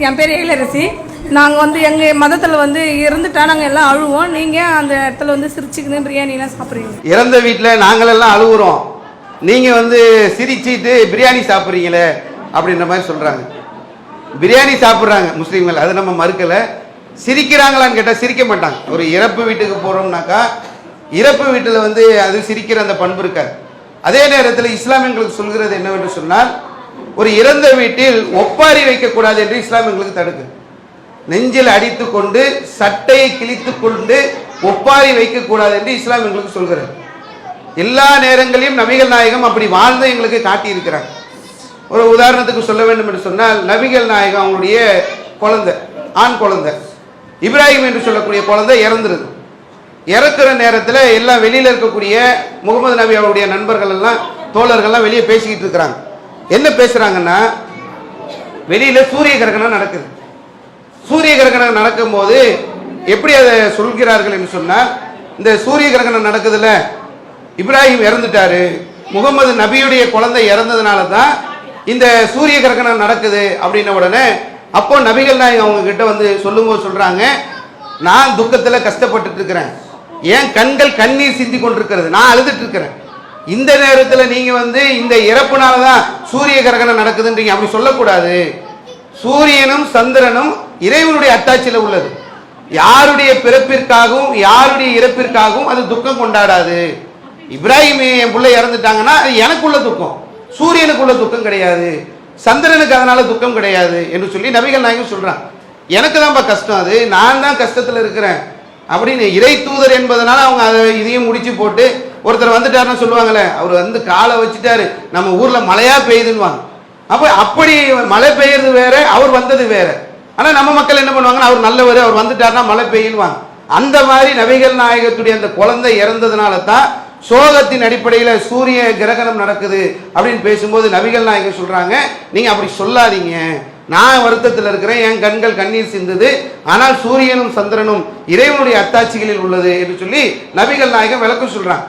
என் பேர் எழிலரசி. நாங்கள் எங்கள் மதத்தில் இறந்துட்டா நாங்கள் எல்லாம் அழுவோம். நீங்கள் அந்த இடத்துல சிரிச்சுக்கின்னு பிரியாணிலாம் சாப்பிட்றீங்க. இறந்த வீட்டில் நாங்களெல்லாம் அழுகுறோம், நீங்கள் சிரிச்சிட்டு பிரியாணி சாப்பிட்றீங்களே அப்படின்ற மாதிரி சொல்கிறாங்க. பிரியாணி சாப்பிட்றாங்க முஸ்லீம்கள், அது நம்ம மறுக்கலை. சிரிக்கிறாங்களான்னு கேட்டால் சிரிக்க மாட்டாங்க. ஒரு இறப்பு வீட்டுக்கு போகிறோம்னாக்கா இறப்பு வீட்டில் அது சிரிக்கிற அந்த பண்பு இருக்காது. அதே நேரத்தில் இஸ்லாம் எங்களுக்கு சொல்கிறது என்னவென்று சொன்னால், ஒரு இறந்த வீட்டில் ஒப்பாரி வைக்கக்கூடாது என்று இஸ்லாம் எங்களுக்கு தடுக்குது. நெஞ்சில் அடித்து கொண்டு சட்டையை கிழித்து கொண்டு ஒப்பாரி வைக்கக்கூடாது என்று இஸ்லாம் எங்களுக்கு சொல்கிறது. எல்லா நேரங்களிலும் நபிகள் நாயகம் அப்படி வாழ்ந்து எங்களுக்கு காட்டியிருக்கிறாங்க. ஒரு உதாரணத்துக்கு சொல்ல வேண்டும் என்று சொன்னால், நபிகள் நாயகம் அவங்களுடைய குழந்தை, ஆண் குழந்தை இப்ராஹிம் என்று சொல்லக்கூடிய குழந்தை இறந்துருது. இறக்குற நேரத்தில் எல்லாம் வெளியில் இருக்கக்கூடிய முகமது நபி அவருடைய நண்பர்கள் எல்லாம் தோழர்கள்லாம் வெளியே பேசிக்கிட்டு இருக்கிறாங்க. என்ன பேசுகிறாங்கன்னா, வெளியில் சூரிய கிரகணம் நடக்குது. சூரிய கிரகணம் நடக்கும்போது எப்படி அதை சொல்கிறார்கள் என்று சொன்னால், இந்த சூரிய கிரகணம் நடக்குதுல்ல, இப்ராஹிம் இறந்துட்டாரு, முகமது நபியுடைய குழந்தை இறந்ததுனால தான் இந்த சூரிய கிரகணம் நடக்குது அப்படின்ன உடனே அப்போ நபிகள் நாயகம் அவங்க கிட்ட சொல்லும்போது சொல்றாங்க, நான் துக்கத்தில் கஷ்டப்பட்டு இருக்கிறேன், ஏன் கண்கள் கண்ணீர் சிந்தி கொண்டிருக்கிறது, நான் அழுதுட்டு இருக்கிறேன். இந்த நேரத்தில் நீங்க இந்த இறப்புனால தான் சூரிய கிரகணம் நடக்குதுன்றீங்க. அப்படி சொல்லக்கூடாது. சூரியனும் சந்திரனும் இறைவனுடைய அத்தாட்சியில் உள்ளது. யாருடைய பிறப்பிற்காகவும் யாருடைய இறப்பிற்காகவும் அது துக்கம் கொண்டாடாது. இப்ராஹிம் என் பிள்ளை இறந்துட்டாங்கன்னா எனக்குள்ள துக்கம், சூரியனுக்குள்ள துக்கம் கிடையாது, சந்திரனுக்கு அதனால துக்கம் கிடையாது என்று சொல்லி நபிகள் நாயகம் சொல்றான். எனக்கு தான்ப்பா கஷ்டம், அது நான் தான் கஷ்டத்தில் இருக்கிறேன் அப்படின்னு இறை தூதர் என்பதனால அவங்க அதை இதையும் முடிச்சு போட்டு, ஒருத்தர் வந்துட்டாருன்னு சொல்லுவாங்களே, அவர் காலை வச்சுட்டாரு, நம்ம ஊர்ல மழையா பெய்யுதுன்னு. அப்ப அப்படி மழை பெய்யறது வேற, அவர் வந்தது வேற. ஆனா நம்ம மக்கள் என்ன பண்ணுவாங்கன்னா, அவர் நல்லவர், அவர் வந்துட்டாருன்னா மழை பெய்யுவாங்க. அந்த மாதிரி நபிகள் நாயகத்துடைய அந்த குழந்தை இறந்ததுனால தான் சோகத்தின் அடிப்படையில் சூரிய கிரகணம் நடக்குது அப்படின்னு பேசும்போது நபிகள் நாயகம் சொல்றாங்க, நீங்க அப்படி சொல்லாதீங்க, நான் வருத்தத்தில் இருக்கிறேன், என் கண்கள் கண்ணீர் சிந்துது, ஆனால் சூரியனும் சந்திரனும் இறைவனுடைய அத்தாட்சிகளில் உள்ளது என்று சொல்லி நபிகள் நாயகம் விளக்கம் சொல்றாங்க.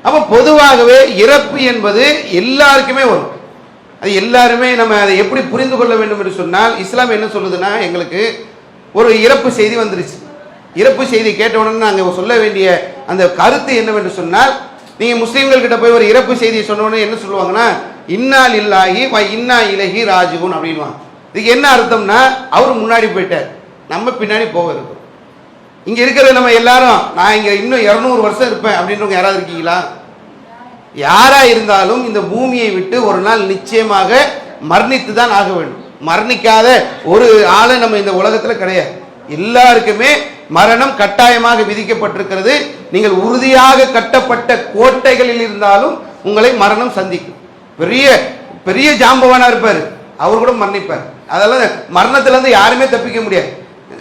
அப்ப பொதுவாகவே இறப்பு என்பது எல்லாருக்குமே வரும். அது எல்லாருமே நம்ம அதை எப்படி புரிந்து கொள்ள வேண்டும் என்று சொன்னால், இஸ்லாம் என்ன சொல்லுதுன்னா, எங்களுக்கு ஒரு இறப்பு செய்தி வந்துருச்சு. இறப்பு செய்தி கேட்ட உடனே நாங்கள் சொல்ல வேண்டிய அந்த கருத்து என்னவென்று சொன்னால், நீங்க முஸ்லீம்கள் கிட்ட போய் ஒரு இறப்பு செய்தியை சொன்ன உடனே என்ன சொல்லுவாங்கன்னா, இன்னா லில்லாஹி வ இன்னா இலைஹி ராஜிஊன் அப்படின்வாங்க. இதுக்கு என்ன அர்த்தம்னா, அவர் முன்னாடி போயிட்டார், நம்ம பின்னாடி போக இருக்கும். இங்க இருக்கிற நம்ம எல்லாரும் நான் இங்க இன்னும் 200 வருஷம் இருப்பேன் அப்படின்றவங்க யாராவது இருக்கீங்களா? யாரா இருந்தாலும் இந்த பூமியை விட்டு ஒரு நாள் நிச்சயமாக மரணித்து தான் ஆக வேண்டும். மரணிக்காத ஒரு ஆளை நம்ம இந்த உலகத்துல கிடையாது. எல்லாருக்குமே மரணம் கட்டாயமாக விதிக்கப்பட்டிருக்கிறது. நீங்கள் உறுதியாக கட்டப்பட்ட கோட்டைகளில் இருந்தாலும் உங்களை மரணம் சந்திக்கும். பெரிய பெரிய ஜாம்பவானா இருப்பார், அவர் கூட மரணிப்பார். அதெல்லாம் மரணத்திலிருந்து யாருமே தப்பிக்க முடியாது.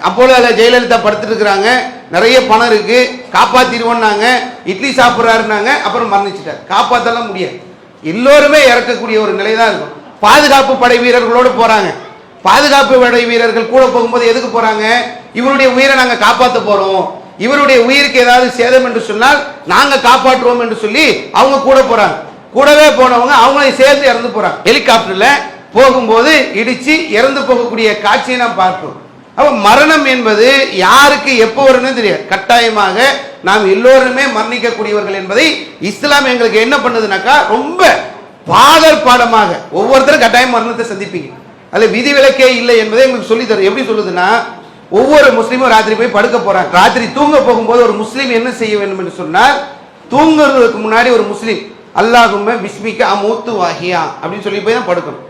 அப்போல ஜெயலலிதா படுத்துட்டு இருக்கிறாங்க, நிறைய பணம் இருக்கு, காப்பாத்திடுவோம்னாங்க, இட்லி சாப்பிட்றாருனாங்க, அப்புறம் மரணிச்சிட்டார். காப்பாற்றலாம் முடியாது. எல்லோருமே இறக்கக்கூடிய ஒரு நிலை தான் இருக்கும். பாதுகாப்பு படை வீரர்களோடு போறாங்க. பாதுகாப்பு படை வீரர்கள் கூட போகும்போது எதுக்கு போறாங்க? இவருடைய உயிரை நாங்க காப்பாற்ற போறோம், இவருடைய உயிருக்கு ஏதாவது சேதம் என்று சொன்னால் நாங்க காப்பாற்றுவோம் என்று சொல்லி அவங்க கூட போறாங்க. கூடவே போனவங்க அவங்களையும் சேர்ந்து இறந்து போறாங்க. ஹெலிகாப்டர்ல போகும்போது இடிச்சு இறந்து போகக்கூடிய காட்சியை நாம் பார்க்கிறோம். அப்ப மரணம் என்பது யாருக்கு எப்போ வரும்னு தெரியாது. கட்டாயமாக நாம் எல்லோருமே மரணிக்கக்கூடியவர்கள் என்பதை இஸ்லாம் எங்களுக்கு என்ன பண்ணுதுனாக்கா, ரொம்ப பாடல் பாடமாக ஒவ்வொருத்தரும் கட்டாயம் மரணத்தை சந்திப்பீங்க, அது விதிவிலக்கே இல்லை என்பதை எங்களுக்கு சொல்லி தரும். எப்படி சொல்லுதுன்னா, ஒவ்வொரு முஸ்லீமும் ராத்திரி போய் படுக்க போறாங்க. ராத்திரி தூங்க போகும்போது ஒரு முஸ்லீம் என்ன செய்ய வேண்டும் என்று சொன்னால், தூங்குறதுக்கு முன்னாடி ஒரு முஸ்லீம் அல்லாஹும்ம பிஸ்மிக அமூத்து வாஹியா அப்படின்னு சொல்லி போய் தான் படுக்கணும்.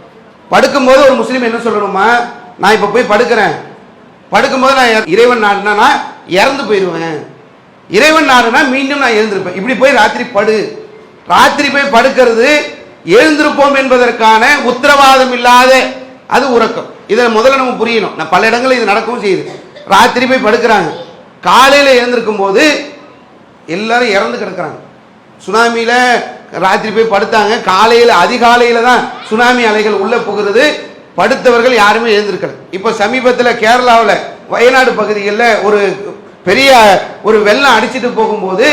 படுக்கும்போது ஒரு முஸ்லீம் என்ன சொல்லணுமா, நான் இப்ப போய் படுக்கிறேன், படுக்கும்போது நான் இறைவன் நாடுனா இறந்து போயிடுவேன், இறைவன் நாடுனா மீண்டும் நான் எழுந்திருப்பேன். இப்படி போய் ராத்திரி படு. ராத்திரி போய் படுக்கிறது எழுந்திருப்போம் என்பதற்கான உத்தரவாதம் இல்லாத அது உறக்கம். இதை முதல்ல நம்ம புரியணும். நான் பல இடங்களில் இது நடக்கவும் செய்யுது. ராத்திரி போய் படுக்கிறாங்க, காலையில் எழுந்திருக்கும் போது எல்லாரும் இறந்து கிடக்கிறாங்க. சுனாமியில ராத்திரி போய் படுத்தாங்க, காலையில் அதிகாலையில தான் சுனாமி அலைகள் உள்ள புகிறது, படுத்தவர்கள் யாருமே எழுந்திருக்கல. இப்போ சமீபத்தில் கேரளாவில் வயநாடு பகுதிகளில் ஒரு பெரிய ஒரு வெள்ளம் அடிச்சுட்டு போகும்போது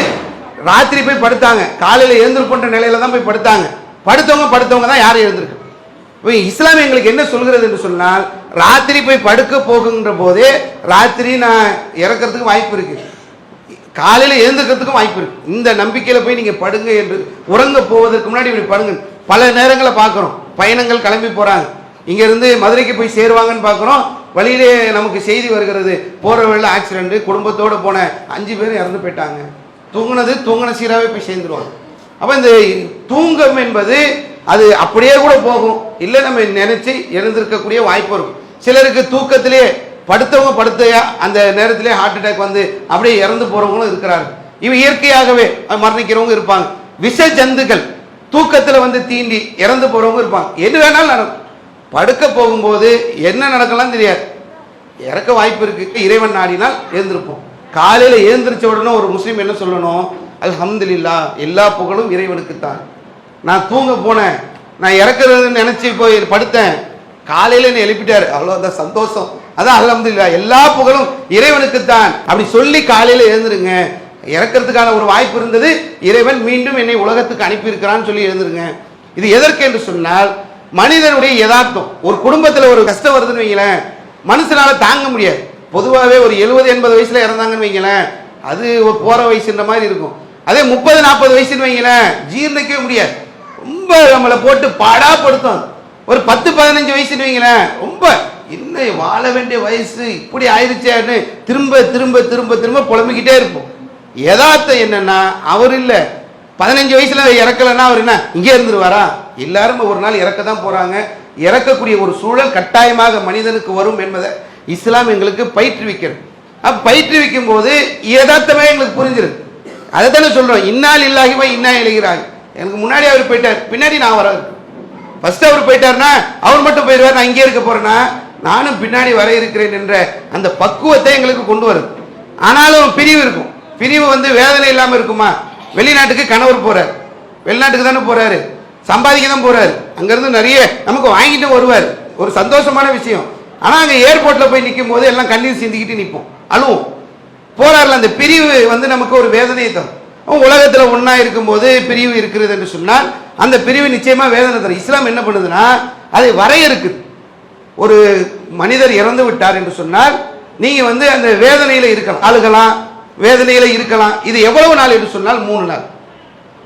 ராத்திரி போய் படுத்தாங்க, காலையில் எழுந்திருப்போன்ற நிலையில தான் போய் படுத்தாங்க. படுத்தவங்க தான் யாரும் எழுந்திருக்கு. இஸ்லாம் எங்களுக்கு என்ன சொல்கிறது என்று சொன்னால், ராத்திரி போய் படுக்க போகுன்ற போதே ராத்திரி நான் இறக்கிறதுக்கு வாய்ப்பு இருக்கு, காலையில் எழுந்துக்கிறதுக்கும் வாய்ப்பு இருக்கு. இந்த நம்பிக்கையில் போய் நீங்கள் படுங்க என்று உறங்க போவதற்கு முன்னாடி இப்படி படுங்க. பல நேரங்களை பார்க்குறோம், பயணங்கள் கிளம்பி போகிறாங்க, இங்கேருந்து மதுரைக்கு போய் சேருவாங்கன்னு பார்க்குறோம், வழியிலே நமக்கு செய்தி வருகிறது, போகிற வழியில் ஆக்சிடென்ட், குடும்பத்தோடு போன 5 பேர் இறந்து போயிட்டாங்க. தூங்கின சீராகவே போய் சேர்ந்துருவாங்க. அப்போ இந்த தூங்கம் என்பது அது அப்படியே கூட போகும், இல்லை நம்ம நினைச்சு எழுந்திருக்கக்கூடிய வாய்ப்பு இருக்கும். சிலருக்கு தூக்கத்திலே படுத்தையா அந்த நேரத்திலே ஹார்ட் அட்டாக் வந்து அப்படியே இறந்து போறவங்களும் இருக்கிறாங்க. இவ இயற்கையாகவே மரணிக்கிறவங்க இருப்பாங்க. விஷ ஜந்துக்கள் தூக்கத்தில் வந்து தீண்டி இறந்து போறவங்க இருப்பாங்க. எது வேணாலும் நடக்கும். படுக்க போகும்போது என்ன நடக்கலாம் தெரியாது, இறக்க வாய்ப்பு இருக்கு. இறைவன் நாடினால் எழுந்திருப்போம். காலையில எழுந்திரிச்ச உடனே ஒரு முஸ்லீம் என்ன சொல்லணும்? அல்ஹம்துலில்லாஹ், எல்லா புகழும் இறைவனுக்குத்தான். நான் தூங்க போனேன், நான் இறக்குறதுன்னு நினைச்சு போய் படுத்தேன், காலையில என்ன எழுப்பிட்டாரு, அவ்வளவுதான் சந்தோஷம், அதான் அல்ஹம்துலில்லாஹ், எல்லா புகழும் இறைவனுக்குத்தான். அப்படி சொல்லி காலையில எழுந்துருங்க. இறக்கிறதுக்கான ஒரு வாய்ப்பு இருந்தது, இறைவன் மீண்டும் என்னை உலகத்துக்கு அனுப்பி இருக்கிறான்னு சொல்லி எழுந்துருங்க. இது எதற்கு என்று சொன்னால் மனிதனுடைய யதார்த்தம். ஒரு குடும்பத்தில் ஒரு கஷ்டம் வருதுன்னு வைங்களேன், மனுஷனால தாங்க முடியாது. பொதுவாகவே ஒரு 70-80 வயசுல இறந்தாங்கன்னு வைங்களேன், அது ஒரு போற வயசுன்ற மாதிரி இருக்கும். அதே 30-40 வயசுன்னு வைங்களேன், ஜீர்ணிக்கவே முடியாது, ரொம்ப நம்மளை போட்டு பாடாப்படுத்தும். ஒரு 10-15 வயசுன்னு வைங்களேன், ரொம்ப என்ன வாழ வேண்டிய வயசு இப்படி ஆயிடுச்சேன்னு திரும்ப திரும்ப திரும்ப திரும்ப புலம்பிக்கிட்டே இருப்போம். யதார்த்தம் என்னன்னா, அவர் இல்லை 15 வயசுல இறக்கலன்னா அவர் என்ன இங்கே இருந்துருவாரா? எல்லாரும் ஒரு நாள் இறக்க தான் போறாங்க. இறக்கக்கூடிய ஒரு சூழல் கட்டாயமாக மனிதனுக்கு வரும் என்பதை இஸ்லாம் எங்களுக்கு பயிற்றுவிக்கிறது. அப்ப பயிற்றுவிக்கும் போது யதார்த்தமே எங்களுக்கு புரிஞ்சிருக்கு. அதை தானே சொல்றோம், இன்னால் இல்லாகிவா இன்னா இழகிறாங்க. எனக்கு முன்னாடி அவர் போயிட்டார், பின்னாடி நான் வர. ஃபர்ஸ்ட் அவர் போயிட்டாருன்னா அவர் மட்டும் போயிடுவார், நான் இங்கே இருக்க போறேன்னா நானும் பின்னாடி வர இருக்கிறேன் என்ற அந்த பக்குவத்தை எங்களுக்கு கொண்டு வருது. ஆனாலும் பிரிவு இருக்கும். பிரிவு வந்து வேதனை இல்லாமல் இருக்குமா? வெளிநாட்டுக்கு கணவர் போறார், வெளிநாட்டுக்கு தானே போறாரு, சம்பாதிக்க தான் போறாரு, அங்கிருந்து நிறைய நமக்கு வாங்கிட்டு வருவார், ஒரு சந்தோஷமான விஷயம். ஆனா அங்க ஏர்போர்ட்ல போய் நிற்கும் போது எல்லாம் கண்ணீர் சிந்திக்கிட்டு நிற்போம், அழுவோம். போறாருல, அந்த பிரிவு வந்து நமக்கு ஒரு வேதனையை தரும். உலகத்துல ஒன்னா இருக்கும் போது பிரிவு இருக்கிறது என்று சொன்னால் அந்த பிரிவு நிச்சயமா வேதனை தரும். இஸ்லாம் என்ன பண்ணுதுன்னா அதை வரையறுக்குது. ஒரு மனிதர் இறந்து விட்டார் என்று சொன்னால் நீங்க வந்து அந்த வேதனையில இருக்கலாம், அழுகலாம், வேதனையில இருக்கலாம். இது எவ்வளவு நாள் என்று சொன்னால் 3 நாள்.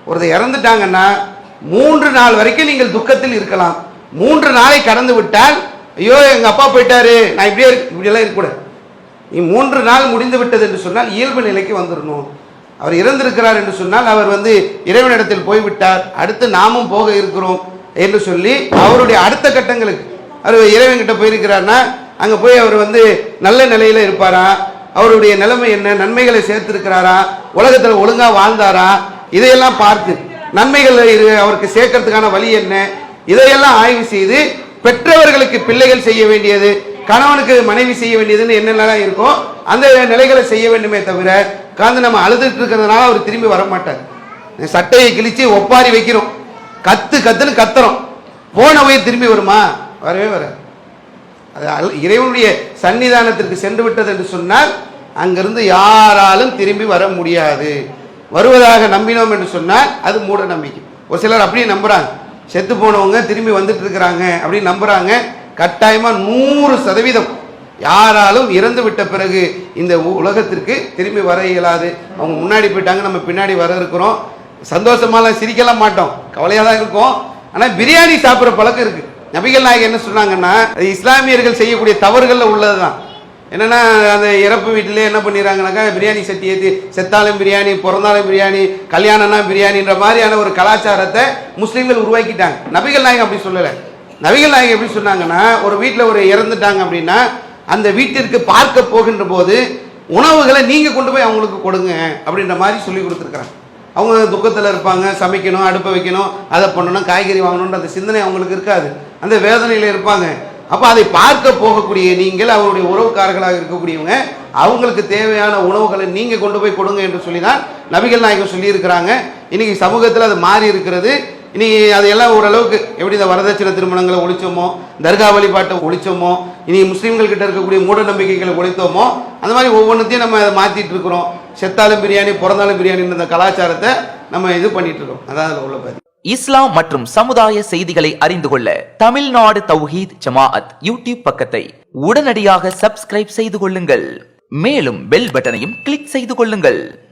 ஒருத்தர் இறந்துட்டாங்கன்னா 3 நாள் வரைக்கும் நீங்கள் துக்கத்தில் இருக்கலாம். 3 நாளை கடந்து விட்டால், ஐயோ எங்க அப்பா போயிட்டாரு, நான் இப்படியெல்லாம் இருக்கக்கூடாது. நீ 3 நாள் முடிந்து விட்டது என்று சொன்னால் இயல்பு நிலைக்கு வந்துடணும். அவர் இறந்திருக்கிறார் என்று சொன்னால் அவர் வந்து இறைவனிடத்தில் போய்விட்டார், அடுத்து நாமும் போக இருக்கிறோம் என்று சொல்லி அவருடைய அடுத்த கட்டங்களுக்கு அவர் இறைவன்கிட்ட போயிருக்கிறார்னா அங்க போய் அவர் வந்து நல்ல நிலையில இருப்பாரா, அவருடைய நிலைமை என்ன, நன்மைகளை சேர்த்திருக்கிறாரா, உலகத்தில் ஒழுங்கா வாழ்ந்தாரா, இதையெல்லாம் பார்த்து நன்மைகள் அவருக்கு சேர்க்கறதுக்கான வழி என்ன, இதையெல்லாம் ஆய்வு செய்து பெற்றவர்களுக்கு பிள்ளைகள் செய்ய வேண்டியது, கணவனுக்கு மனைவி செய்ய வேண்டியதுன்னு என்னென்னலாம் இருக்கோ அந்த நிலைகளை செய்ய வேண்டுமே தவிர காந்து நம்ம அழுதுட்டு இருக்கிறதுனால அவர் திரும்பி வர மாட்டார். சட்டையை கிழிச்சு ஒப்பாரி வைக்கிறோம், கத்துன்னு கத்துறோம், போன உயிர் திரும்பி வருமா? வரவே வர. அது இறைவனுடைய சன்னிதானத்திற்கு சென்று விட்டது என்று சொன்னால் அங்கிருந்து யாராலும் திரும்பி வர முடியாது. வருவதாக நம்பினோம் என்று சொன்னால் அது மூட நம்பிக்கை. ஒரு சிலர் அப்படியே நம்புறாங்க, செத்து போனவங்க திரும்பி வந்துட்டு இருக்கிறாங்க அப்படின்னு நம்புறாங்க. கட்டாயமா 100% யாராலும் இறந்து விட்ட பிறகு இந்த உலகத்திற்கு திரும்பி வர இயலாது. அவங்க முன்னாடி போயிட்டாங்க, நம்ம பின்னாடி வர இருக்கிறோம். சந்தோஷமாலாம் சிரிக்கலாம் மாட்டோம், கவலையாக தான் இருக்கும். ஆனால் பிரியாணி சாப்பிட்ற பழக்கம் இருக்கு. நபிகள் நாயகம் என்ன சொன்னாங்கன்னா, இஸ்லாமியர்கள் செய்யக்கூடிய தவறுகள்ல உள்ளதுதான். என்னன்னா அந்த இறப்பு வீட்டிலே என்ன பண்ணிடுறாங்கனாக்கா பிரியாணி சட்டி ஏற்றி செத்தாலும் பிரியாணி, பிறந்தாலும் பிரியாணி, கல்யாணம்னா பிரியாணின்ற மாதிரியான ஒரு கலாச்சாரத்தை முஸ்லீம்கள் உருவாக்கிட்டாங்க. நபிகள் நாயகம் அப்படி சொல்லலை. நபிகள் நாயகம் எப்படி சொன்னாங்கன்னா, ஒரு வீட்டில் ஒரு இறந்துட்டாங்க அப்படின்னா அந்த வீட்டிற்கு பார்க்க போகின்ற போது உணவுகளை நீங்க கொண்டு போய் அவங்களுக்கு கொடுங்க அப்படின்ற மாதிரி சொல்லி கொடுத்துருக்குறாங்க. அவங்க துக்கத்தில் இருப்பாங்க, சமைக்கணும், அடுப்பை வைக்கணும், அதை பண்ணணும், காய்கறி வாங்கணுன்ற அந்த சிந்தனை அவங்களுக்கு இருக்காது, அந்த வேதனையில் இருப்பாங்க. அப்போ அதை பார்க்க போகக்கூடிய நீங்கள், அவருடைய உறவுக்காரர்களாக இருக்கக்கூடியவங்க, அவங்களுக்கு தேவையான உணவுகளை நீங்க கொண்டு போய் கொடுங்க என்று சொல்லி தான் நபிகள் நாயகம் சொல்லி இருக்கிறாங்க. இன்னைக்கு சமூகத்தில் அது மாறி இருக்கிறது. இனி அதையெல்லாம் ஓரளவுக்கு எப்படி இந்த வரதட்சணை திருமணங்களை ஒழிச்சோமோ, தர்கா வழிபாட்டை ஒழிச்சோமோ, இனி முஸ்லீம்கள் கிட்ட இருக்கக்கூடிய மூட நம்பிக்கைகளை ஒழித்தோமோ, அந்த மாதிரி ஒவ்வொன்றத்தையும் நம்ம அதை மாற்றிட்டு இருக்கிறோம். செத்தாலும் பிரியாணி, பிறந்தாலும் பிரியாணின்ற அந்த கலாச்சாரத்தை நம்ம இது பண்ணிட்டு இருக்கோம். அதான் அதில் உள்ள பதிவு. இஸ்லாம் மற்றும் சமுதாய செய்திகளை அறிந்து கொள்ள தமிழ்நாடு தௌஹீத் ஜமாஅத் யூடியூப் பக்கத்தை உடனடியாக சப்ஸ்கிரைப் செய்து கொள்ளுங்கள். மேலும் பெல் பட்டனையும் கிளிக் செய்து கொள்ளுங்கள்.